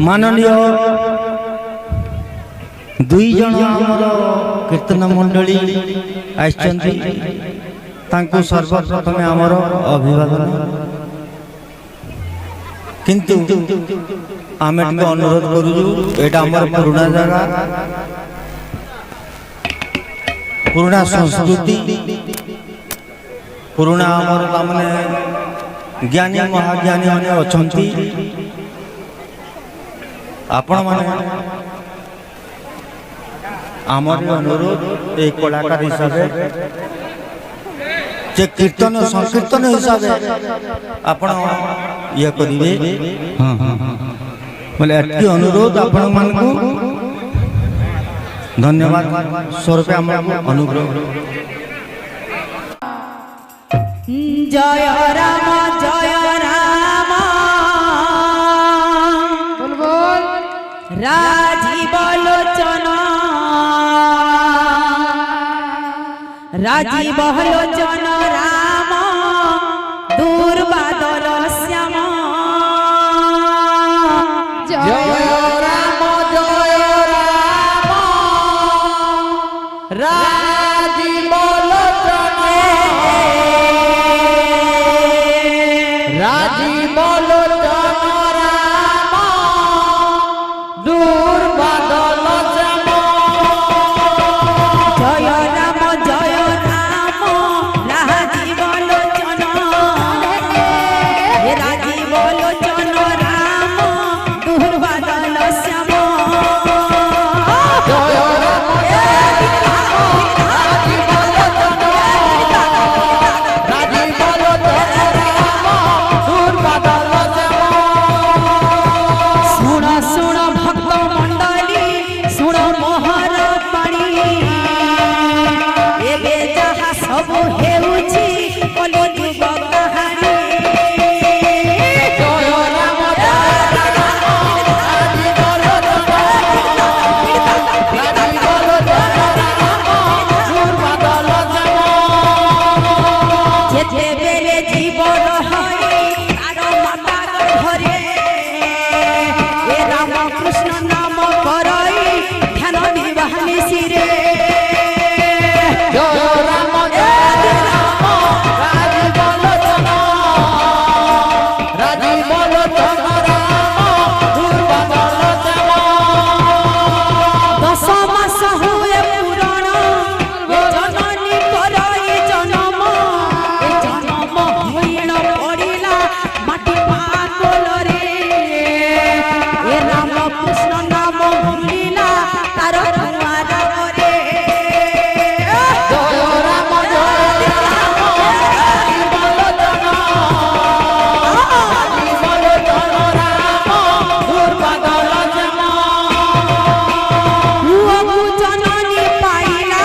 माननीय दुई जन आमर कीर्तन मंडली आइछन्ति तांको सर्वप्रथमे आमर अभिवादन किंतु आमे अनुरोध करूँ एटा आमर पुराना जगह पुराना संस्कृति पुराना आमर तामने ज्ञानी महाज्ञानी माने अछंती आपण माने आमर अनुरोध एक कलाकार हिसाब से कीर्तन संकीर्तन हिसाब से आपण ये करिवे हां बोले एटकी अनुरोध आपण मान को धन्यवाद स्वरूप अनुग्रह जय राम बोल बोल राजीव लोचन राम दुर्बादल श्याम जय राम राजीव लोचन राम दुर्बादल श्याम जय राम राजीव लोचन राजीव लोचन राम दुर्बादल श्याम जय राम राजीव लोचन राम दुर्बादल श्याम सुण सुण भक्त मंडली सुण मोहर पाणी एबे जहा सब हेउछि कलि जुग कहानी जय राम राजीव लोचन राम दुर्बादल श्याम जेते बेले जीवन हरि तार माता घरे ए राम कृष्ण नाम करई ध्यान निवाहनी सिरे जय राम राजीव लोचन राम दुर्बादल श्याम दश मास हुए पुराण ए जननी करई जन्म ए जन्म होइण पड़िला माटी पागल रे ए राम कृष्ण नाम भूलिला तार कुमार रे जय राम राजीव लोचन राम दुर्बादल श्याम पुअकु जननी पाइला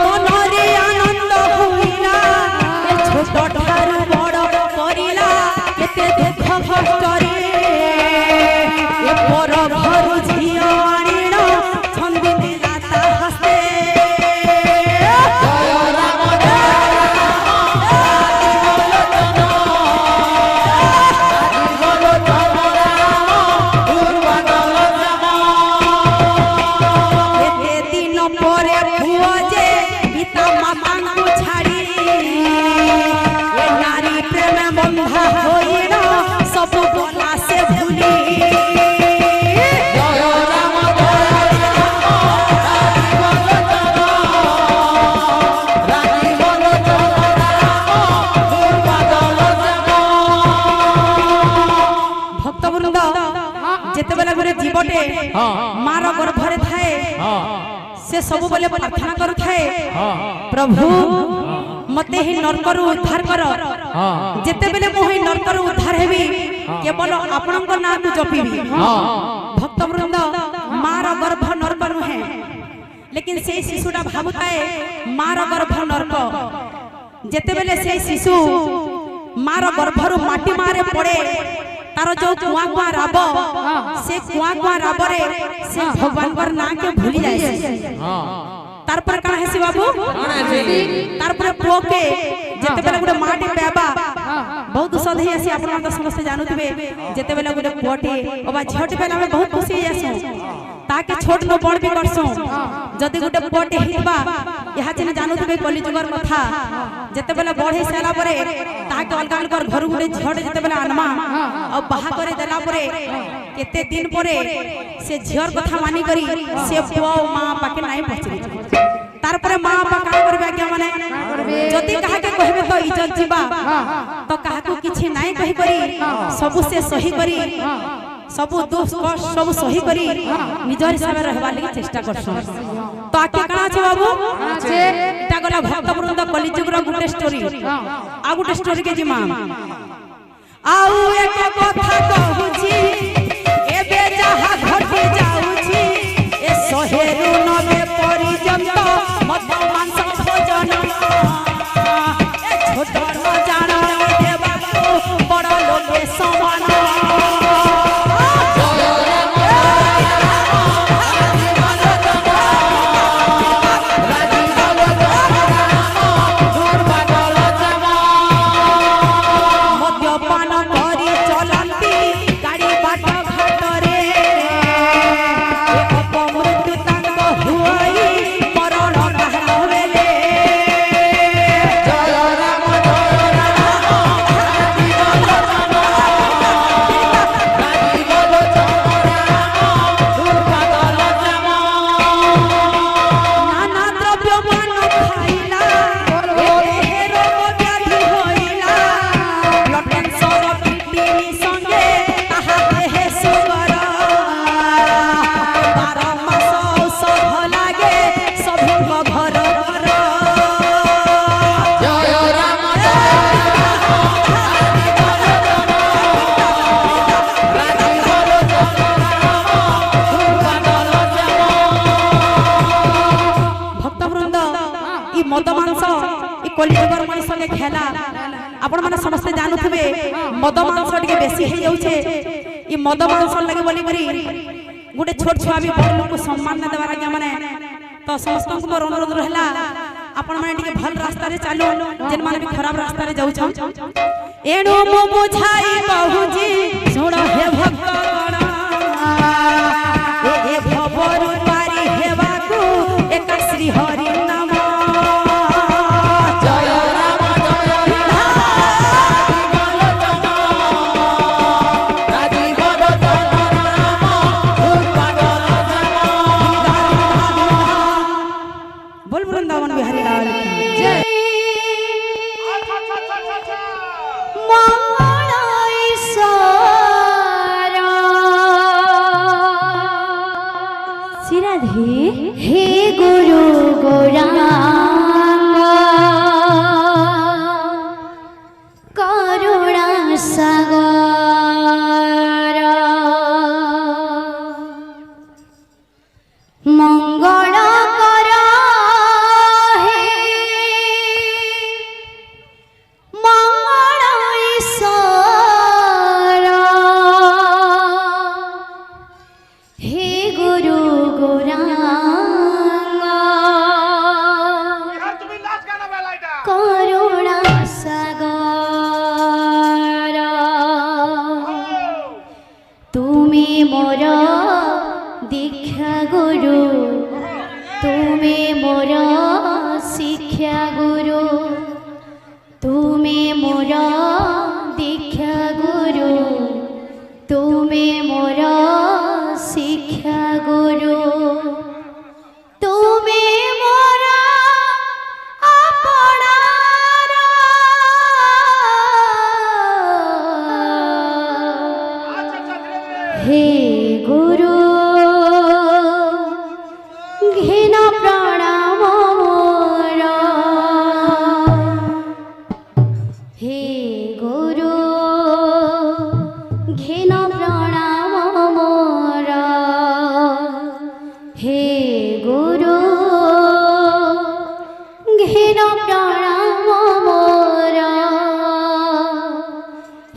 मनरे आनंद होइला ए छोट ठारू बड़ करिला केते दुख कष्ट रे ए पर घरु झियो आनिण छंदी दिला ता हस्ते जय राम राजीव लोचन राम दुर्बादल श्याम एते दिन परे पुआ जे पिता माता को छाड़ी ए नारी प्रेम बंधा होइण सब बोला से भूली जय राम राजीव लोचन राम दुर्बादल श्याम भक्तवृंद जेते बेला गुरे जीवटे मार गर्भरे थाए से सब बेले प्रार्थना करू थाए प्रभु मते ही नरकरु उद्धार कर जेते बेले मो ही नरकरु उद्धार हेबी केवल आपनक नाम को जपीबी भक्तवृंद मार गर्भ नरक नुहे लेकिन से शिशुटा भाबुताए मार गर्भ नरक जेते बेले से शिशु मार गर्भरु माटी मारे पड़े तार जो कुआ कुआ राब से कुआ कुआ राबरे से भगवान पर ना के भूली जाए तार पर कण हेसी बाबू तार पर पुओ के जेते बेले गुडे माटी पेबा बहुत खुश देई आसी आपण तो समस्त जानुथिबे जेते बेला गुटे पुअटे ओबा झट बेला हम बहुत खुशी आसु ताके छोट न बड़ भी करसु जदी गुटे पुअटे हिबा यहा जने जानुथिबे कली जुगर कथा जेते बेला बढे साला परे ताके अलगा अलगा घर गुटे झट जेते बेला आनमा और बाहा करे देला परे केते दिन परे से झियर कथा मानी करी से पुआ मां पाके नाही पछरी तार परे मां बापा का करबे आज्ञा माने जदी कहा के कहबे तो इज्जत जीवा तो कहा को किछि नाही कहि करी सब से सही करी सब दोष कष्ट सब सही करी निजर हिसाब रहबा लागि चेष्टा करसु तो आके कणा छै बाबू एटा गला भक्त वृंद कलिजुग रो गुटे स्टोरी आ गुटे स्टोरी के जिमा आउ एक कथा कहूची एबे जहा घटी जाउची ए सहेरु नबे परिजंत मद मांस भोजन ए छोट न जान देबा बड़ लोके समान कलिजुगर मनी संगे खेला आपण माने समस्त जानुथिबे मद मांस टिके बेसी हे जाउछे ई मद मांस लागि बोली करी गुटे छोट छुआ भी बड़ लोक सम्मान न देवार आज्ञा माने तो समस्त को मोर अनुरोध रहला आपण माने टिके भल रास्ता रे चालू जेन माने भी खराब रास्ता रे जाउछ एणो मो बुझाई कहूजी सुन हे भक्त ए भवर पारी हेवा को एक श्री हरि हे गुरु गौरांग करुणा सागर मंगल कर हे मंगल ईश्वर हे गुरु गौरांग करुणा सागर तुम्हें मोर दीक्षा गुरु तुम्हें मोर शिक्षा गुरु तुम्हें मोर दीक्षा गुरु तुम्हें मोर शिक्षा गुरु तुम्हें मोर अपनार हे गुरु घिन प्रणाम मोर हे गुरु घिन प्रणाम मोर हे गुरु घिन प्रणाम मोर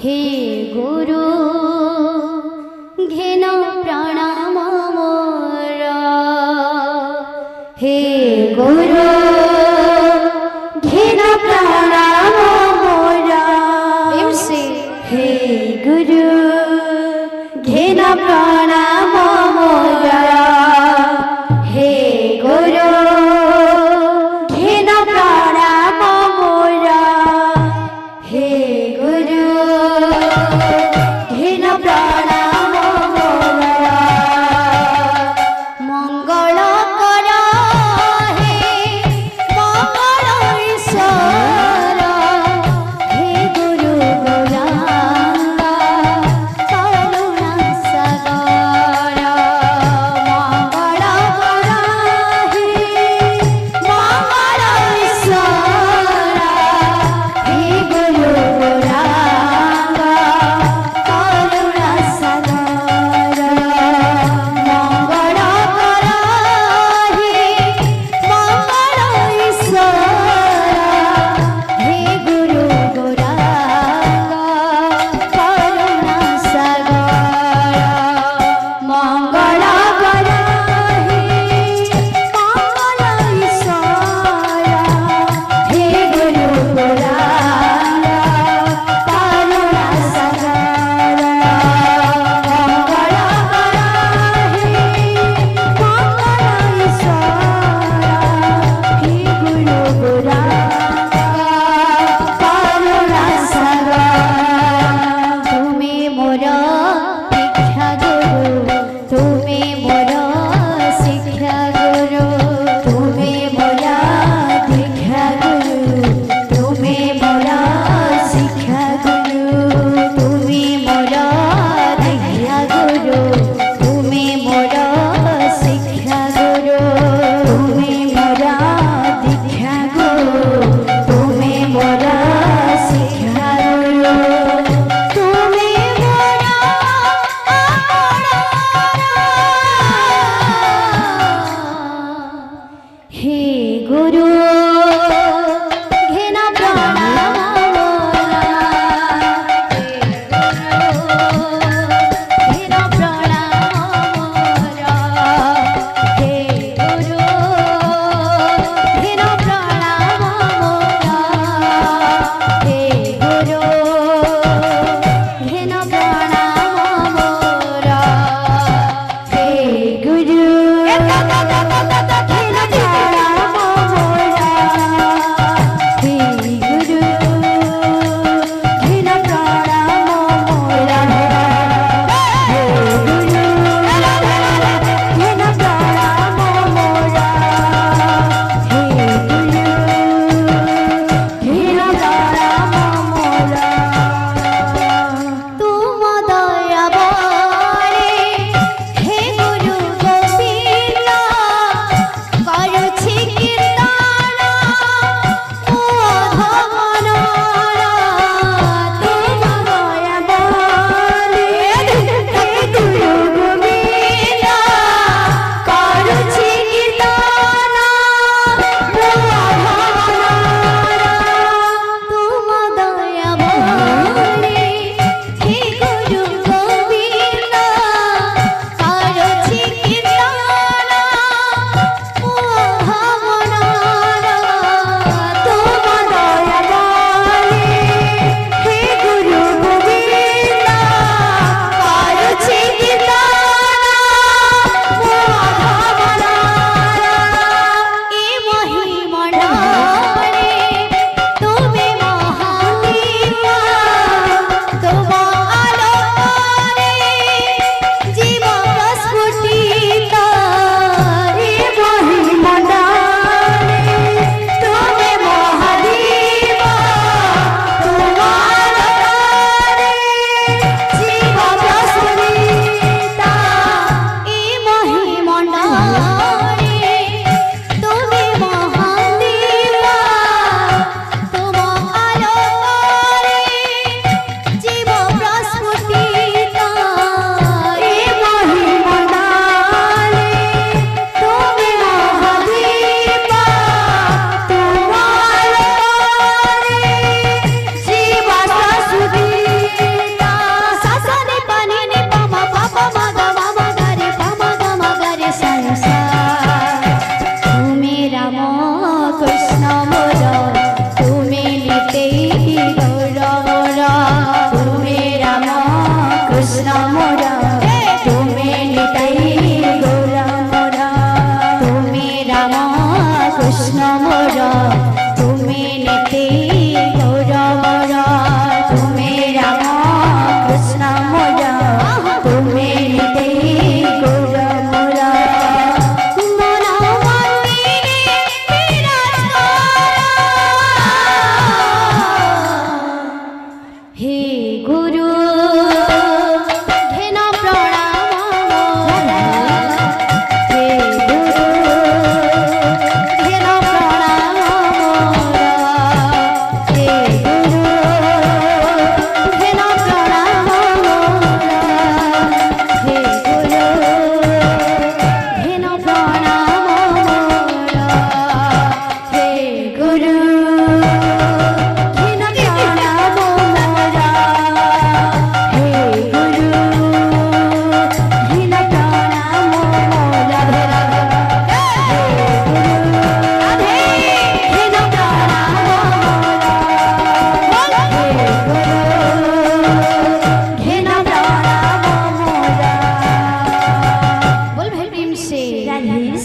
हे गुरु घिन प्रणाम मोर हे गुरु घिन प्रणाम मोर से गुरु घेन प्रणाम मोर हे गुरु घेन प्रणाम मोर हे गुरु घेन प्रणाम मोर मंगल कर हे मंगल ईश्वर हे गुरु गौरांग करुणा सागर मंगल कर हे मंगल ईश्वर हे गुरु गौरांग करुणा सागर मंगल कर हे मंगल ईश्वर हे गुरु गौरांग करुणा सागर मंगल कर हे मंगल ईश्वर हे गुरु गौरांग करुणा सागर मंगल कर हे मंगल ईश्वर हे गुरु गौरांग करुणा सागर तुम्हें मोर शिक्षा गुरु तुम्हें मोर शिक्षा गुरु तुम्हें मोर दीक्षा गुरु तुम्हें मोर शिक्षा गुरु तुम्हें मोर दीक्षा गुरु तुम्हें मोर शिक्षा गुरु तुम्हें मोर दीक्षा गुरु तुम्हें मोर शिक्षा गुरु तुम्हें मोर हे गुरु घेन प्रणाम मोर घेन प्रणाम मोर हे गुरु घेन प्रणाम मोर हे गुरु घेन प्रणाम मोर हे गुरु घेन प्रणाम मोर কৃষ্ণ মোর তুমি নিতে